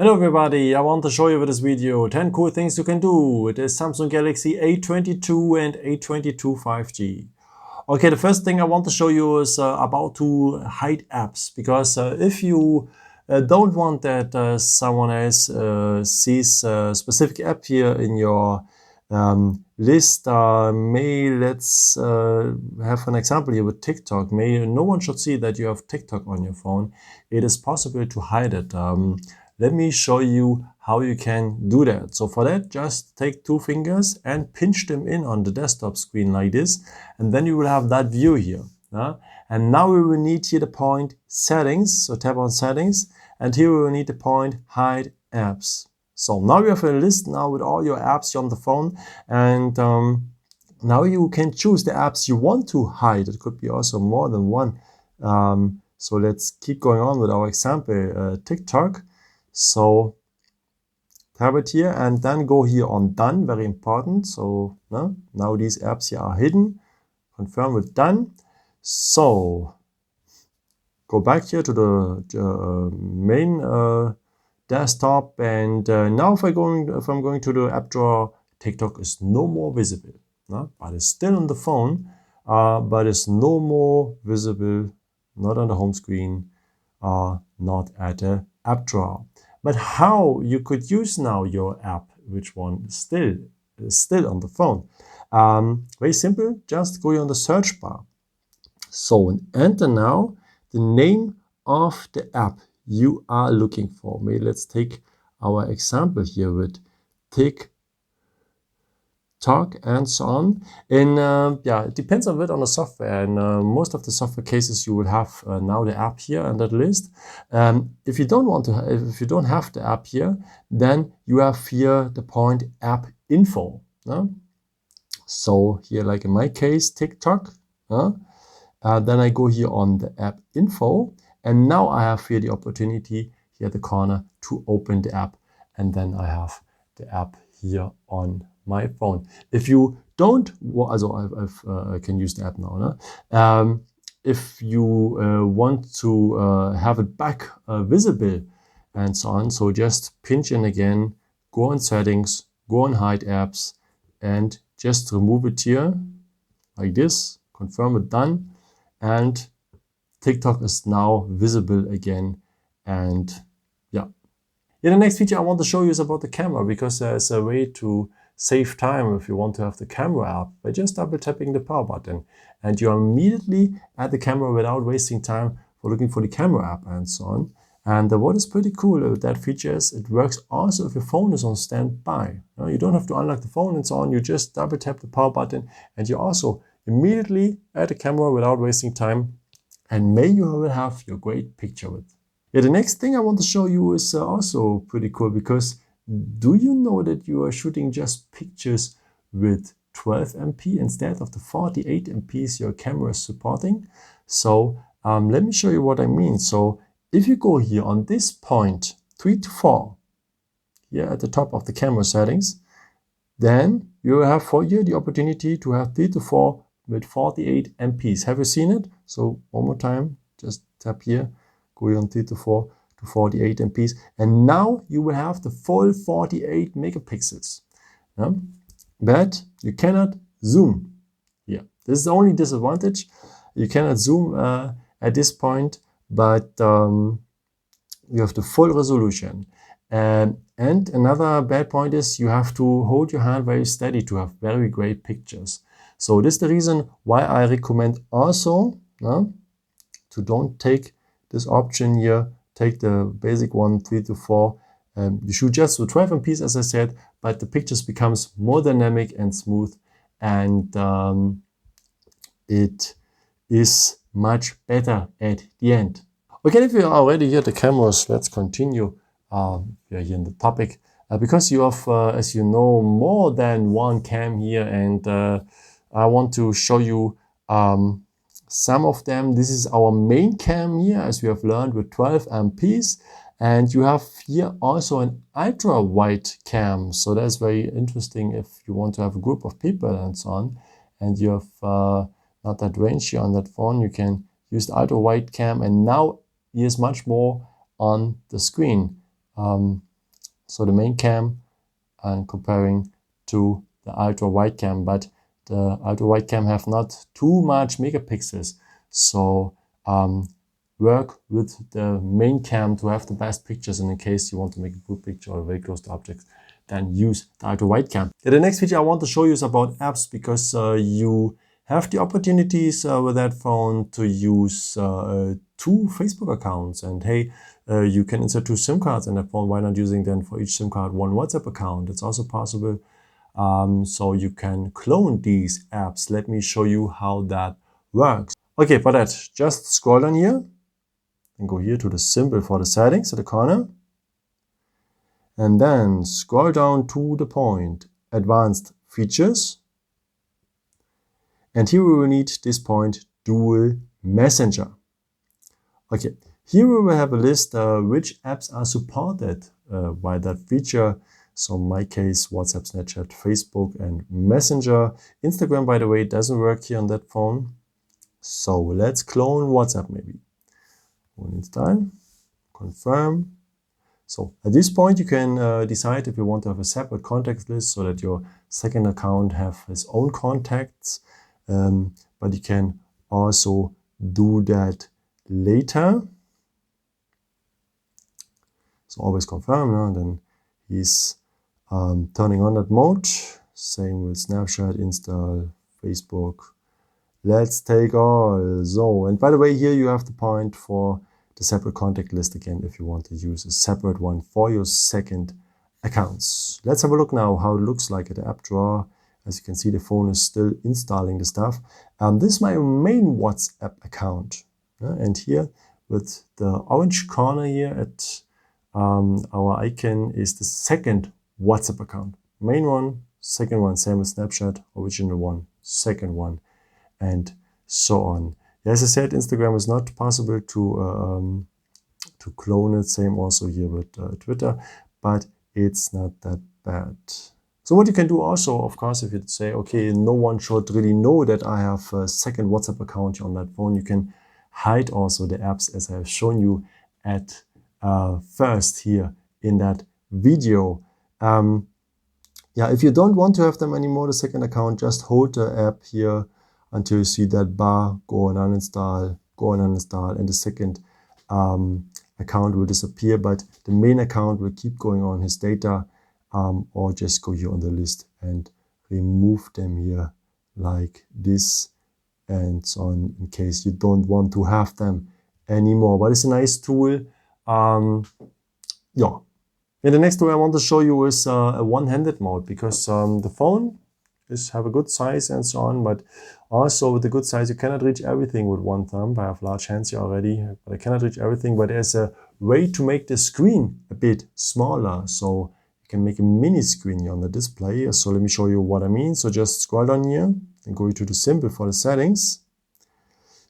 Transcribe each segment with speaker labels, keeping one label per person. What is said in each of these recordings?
Speaker 1: Hello everybody, I want to show you with this video 10 cool things you can do with the Samsung Galaxy A22 and A22 5G. Okay, the first thing I want to show you is about to hide apps, because if you don't want that someone else sees a specific app here in your list, let's have an example here with TikTok. No one should see that you have TikTok on your phone. It is possible to hide it. Let me show you how you can do that. So for that, just take two fingers and pinch them in on the desktop screen like this, and then you will have that view here. And now we will need here the point settings. So tap on settings, and here we will need the point hide apps. So now you have a list now with all your apps on the phone, and now you can choose the apps you want to hide. It could be also more than one. So let's keep going on with our example, TikTok. So tap it here and then go here on done, very important. So now these apps here are hidden. Confirm with done. So go back here to the main desktop, and now if I'm going to the app drawer, TikTok is no more visible, but it's still on the phone, but it's no more visible, not on the home screen, not at the app drawer. But how you could use now your app, which one is still on the phone? Very simple, just go on the search bar. So enter now the name of the app you are looking for. Maybe let's take our example here with TikTok and so on. And it depends a bit on the software, and most of the software cases you will have now the app here on that list. If you don't have the app here, then you have here the point app info. So here, like in my case, TikTok. Then I go here on the app info, and now I have here the opportunity here at the corner to open the app, and then I have the app here on my phone. If you don't, I can use the app now. If you want to have it back visible and so on, so just pinch in again, go on settings, go on hide apps, and just remove it here like this. Confirm it done, and TikTok is now visible again. And the next feature I want to show you is about the camera, because there's a way to save time if you want to have the camera app by just double tapping the power button, and you're immediately at the camera without wasting time for looking for the camera app and so on. And what is pretty cool with that feature is it works also if your phone is on standby. You don't have to unlock the phone and so on. You just double tap the power button, and you're also immediately at the camera without wasting time, and may you will have your great picture with. The next thing I want to show you is also pretty cool, because do you know that you are shooting just pictures with 12 MP instead of the 48 MPs your camera is supporting? So let me show you what I mean. So if you go here on this point 3 to 4 here at the top of the camera settings, then you will have for you the opportunity to have 3 to 4 with 48 MPs. Have you seen it? So one more time, just tap here, go on 3 to 4 to 48 MPs, and now you will have the full 48 megapixels. But you cannot zoom here. This is the only disadvantage. You cannot zoom at this point, but you have the full resolution. And another bad point is you have to hold your hand very steady to have very great pictures. So this is the reason why I recommend also to don't take this option here. Take the basic one, 3 to 4. You shoot just with 12 MPs, as I said, but the pictures becomes more dynamic and smooth, and it is much better at the end. Okay, if you are already here at the cameras, let's continue. We are here in the topic, because you have, as you know, more than one cam here, and I want to show you some of them. This is our main cam here, as we have learned, with 12 MPs, and you have here also an ultra wide cam. So that's very interesting if you want to have a group of people and so on, and you have not that range here on that phone. You can use the ultra wide cam, and now here's much more on the screen. So the main cam and comparing to the ultra wide cam, but the ultra wide cam have not too much megapixels. So work with the main cam to have the best pictures, and in case you want to make a good picture or very close to objects, then use the ultra wide cam. Yeah, the next feature I want to show you is about apps, because you have the opportunities with that phone to use 2 Facebook accounts. And hey, you can insert 2 SIM cards in that phone. Why not using then for each SIM card 1 WhatsApp account? It's also possible. So you can clone these apps. Let me show you how that works. Okay, for that, just scroll down here and go here to the symbol for the settings at the corner. And then scroll down to the point, Advanced Features. And here we will need this point, Dual Messenger. Okay, here we will have a list which apps are supported by that feature. So in my case, WhatsApp, Snapchat, Facebook, and Messenger. Instagram, by the way, doesn't work here on that phone. So let's clone WhatsApp maybe. Uninstall, confirm. So at this point, you can decide if you want to have a separate contact list so that your second account have its own contacts. But you can also do that later. So always confirm, and then he's turning on that mode. Same with Snapchat, install, Facebook. Let's take all. So, and by the way, here you have the point for the separate contact list again if you want to use a separate one for your second accounts. Let's have a look now how it looks like at the app drawer. As you can see, the phone is still installing the stuff. This is my main WhatsApp account. And here with the orange corner here at our icon is the second WhatsApp account. Main one, second one, same as Snapchat, original one, second one, and so on. As I said, Instagram is not possible to clone it. Same also here with Twitter, but it's not that bad. So what you can do also, of course, if you say, okay, no one should really know that I have a second WhatsApp account on that phone, you can hide also the apps as I have shown you at first here in that video. Yeah, if you don't want to have them anymore, the second account, just hold the app here until you see that bar, go and uninstall, and the second account will disappear, but the main account will keep going on his data, or just go here on the list and remove them here like this and so on, in case you don't want to have them anymore. But it's a nice tool. Yeah. And the next tool I want to show you is a one-handed mode, because the phone have a good size and so on, but also with the good size, you cannot reach everything with one thumb. I have large hands here already, but I cannot reach everything. But there's a way to make the screen a bit smaller, so you can make a mini screen here on the display. So let me show you what I mean. So just scroll down here and go to the symbol for the settings.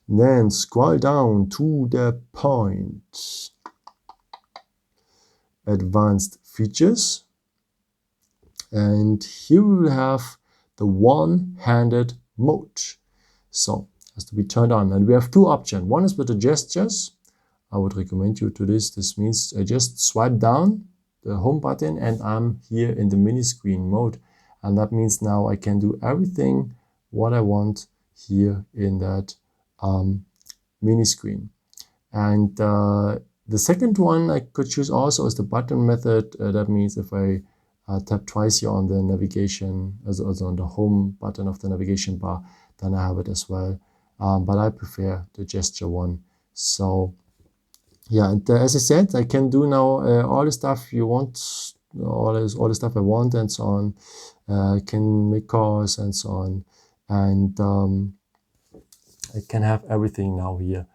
Speaker 1: Then scroll down to the point, Advanced Features, and here we will have the one-handed mode. So it has to be turned on, and we have 2 options. One is with the gestures. I would recommend you to this. This means I just swipe down the home button and I'm here in the mini screen mode, and that means now I can do everything what I want here in that mini screen. And the second one I could choose also is the button method. That means if I tap twice here on the navigation, also on the home button of the navigation bar, then I have it as well. But I prefer the gesture one. So yeah, and as I said, I can do now all the stuff you want, all the stuff I want and so on. I can make calls and so on. And I can have everything now here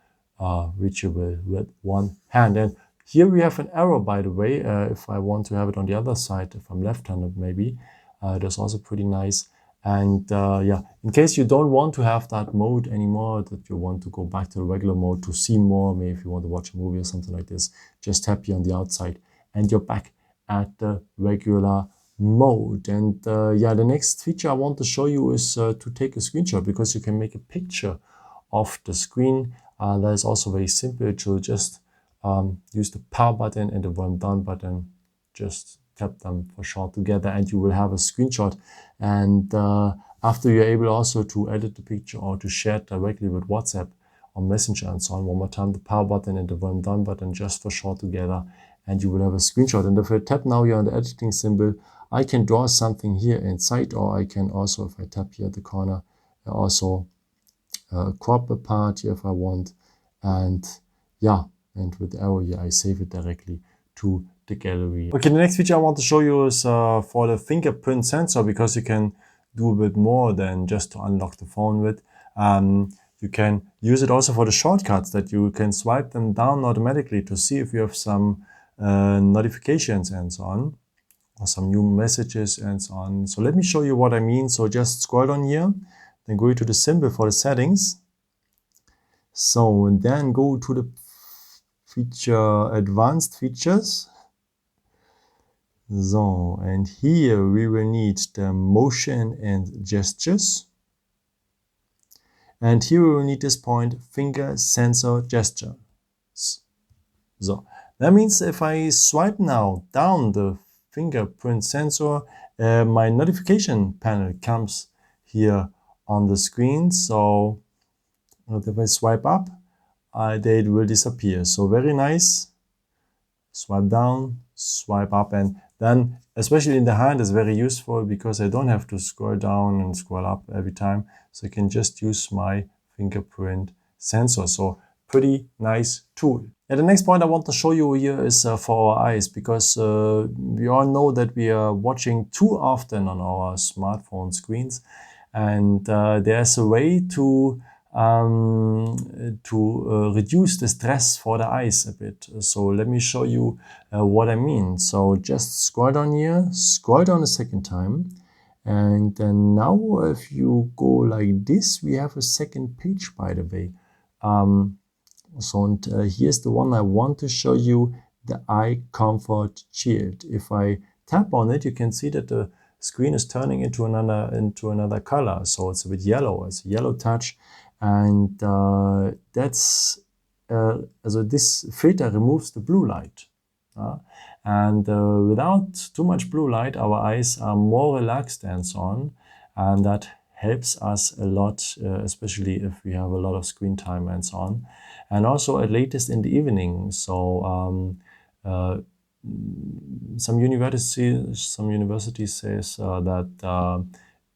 Speaker 1: reachable with one hand. And here we have an arrow, by the way, if I want to have it on the other side, if I'm left-handed maybe. That's also pretty nice. And yeah, in case you don't want to have that mode anymore, that you want to go back to the regular mode to see more, maybe if you want to watch a movie or something like this, just tap here on the outside and you're back at the regular mode. And yeah, the next feature I want to show you is to take a screenshot, because you can make a picture of the screen. That is also very simple. To just use the power button and the one down button, just tap them for short together, and you will have a screenshot. And after you're able also to edit the picture or to share it directly with WhatsApp or Messenger and so on, one more time the power button and the one done button just for short together, and you will have a screenshot. And if I tap now here on the editing symbol, I can draw something here inside, or I can also, if I tap here at the corner, also crop a part here if I want. And yeah, and with the arrow here, I save it directly to the gallery. Okay, the next feature I want to show you is for the fingerprint sensor, because you can do a bit more than just to unlock the phone with. You can use it also for the shortcuts, that you can swipe them down automatically to see if you have some notifications and so on, or some new messages and so on. So let me show you what I mean. So just scroll down here, then go to the symbol for the settings. So and then go to the feature, advanced features. So, and here we will need the motion and gestures. And here we will need this point, finger sensor gesture. So that means if I swipe now down the fingerprint sensor, my notification panel comes here on the screen. So if I swipe up, they will disappear. So very nice. Swipe down, swipe up, and then especially in the hand is very useful, because I don't have to scroll down and scroll up every time. So I can just use my fingerprint sensor. So pretty nice tool. And the next point I want to show you here is for our eyes, because we all know that we are watching too often on our smartphone screens, and there's a way to reduce the stress for the eyes a bit. So let me show you what I mean. So just scroll down here, scroll down a second time, and then now if you go like this, we have a second page, by the way. Here's the one I want to show you, the eye comfort shield. If I tap on it, you can see that the screen is turning into another color. So it's a bit yellow, it's a yellow touch. And that's so this filter removes the blue light, and without too much blue light, our eyes are more relaxed and so on, and that helps us a lot, especially if we have a lot of screen time and so on, and also at latest in the evening. So some universities says that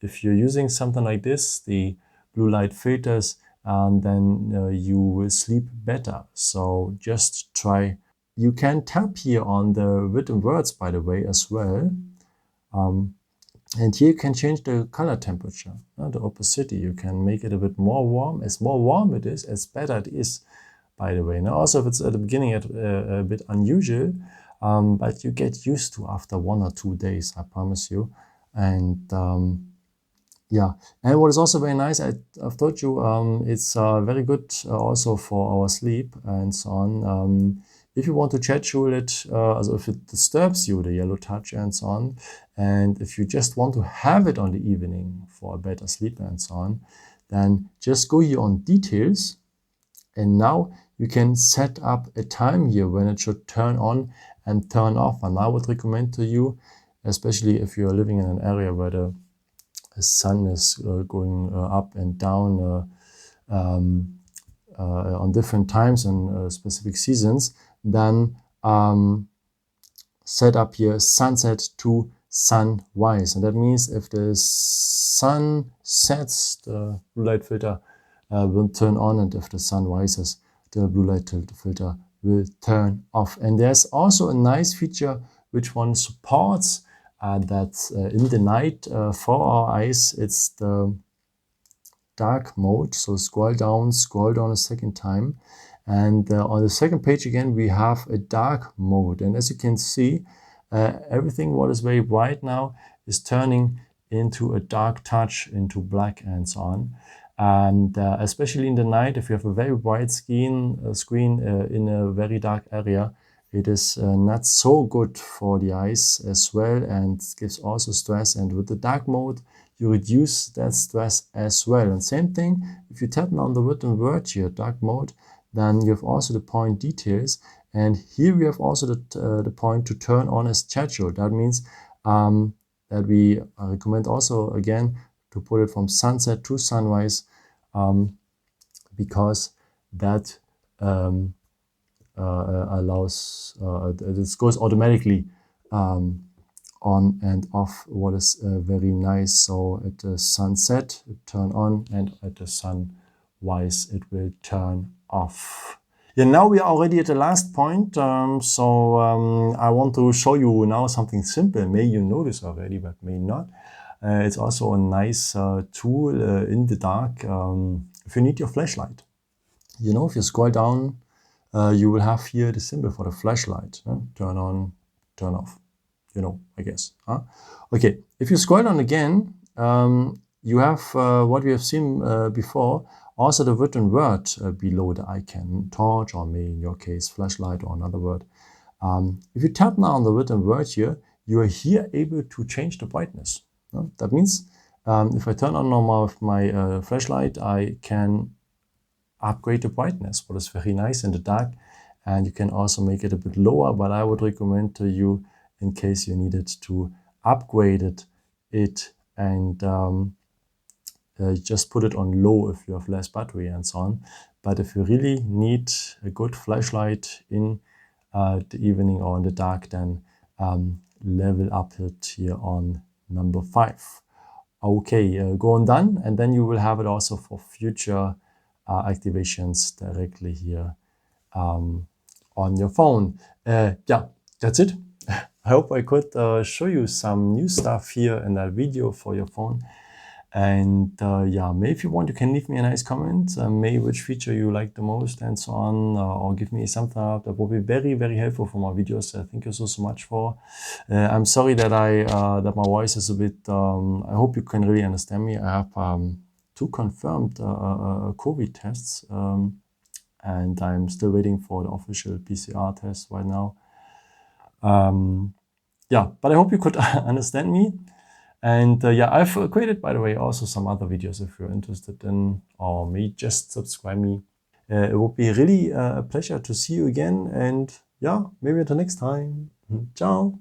Speaker 1: if you're using something like this, the blue light filters, then you will sleep better. So just try. You can tap here on the written words, by the way, as well. And here you can change the color temperature, the opacity. You can make it a bit more warm. As more warm it is, as better it is, by the way. Now also if it's at the beginning a bit unusual, but you get used to after 1 or 2 days, I promise you. And yeah, and what is also very nice, I've told you, it's very good also for our sleep and so on. If you want to schedule it, also if it disturbs you, the yellow touch and so on, and if you just want to have it on the evening for a better sleep and so on, then just go here on details, and now you can set up a time here when it should turn on and turn off. And I would recommend to you, especially if you're living in an area where the sun is going up and down on different times and specific seasons, then set up here sunset to sunrise. And that means if the sun sets, the blue light filter will turn on, and if the sun rises, the blue light filter will turn off. And there's also a nice feature which one supports that in the night for our eyes, it's the dark mode. So scroll down a second time, and on the second page again we have a dark mode. And as you can see, everything what is very bright now is turning into a dark touch, into black and so on. And especially in the night, if you have a very bright screen in a very dark area, it is not so good for the eyes as well, and gives also stress. And with the dark mode, you reduce that stress as well. And same thing, if you tap on the written word here, dark mode, then you have also the point details. And here we have also the point to turn on a schedule. That means that we recommend also again to put it from sunset to sunrise, because that allows this goes automatically on and off, what is very nice. So at the sunset it turn on, and at the sunrise it will turn off. Yeah, now we are already at the last point. I want to show you now something simple. May you know this already, but may not. It's also a nice tool in the dark if you need your flashlight. You know, if you scroll down, you will have here the symbol for the flashlight. Turn on, turn off. You know, I guess. Okay, if you scroll down again, you have what we have seen before, also the written word below the icon, torch, or maybe in your case, flashlight, or another word. If you tap now on the written word here, you are here able to change the brightness. That means if I turn on my flashlight, I can upgrade the brightness, what is very nice in the dark. And you can also make it a bit lower, but I would recommend to you, in case you needed to upgrade it and just put it on low if you have less battery and so on. But if you really need a good flashlight in the evening or in the dark, then level up it here on number 5. Okay, go on done, and then you will have it also for future activations directly here on your phone. Yeah, that's it. I hope I could show you some new stuff here in that video for your phone. And yeah, maybe if you want, you can leave me a nice comment, maybe which feature you like the most and so on, or give me a thumbs up. That will be very, very helpful for my videos. Thank you so much for. I'm sorry that that my voice is a bit, I hope you can really understand me. I have 2 confirmed COVID tests, and I'm still waiting for the official PCR test right now. Yeah, but I hope you could understand me. And yeah, I've created, by the way, also some other videos if you're interested in, or maybe just subscribe me. It would be really a pleasure to see you again. And yeah, maybe until next time. Ciao.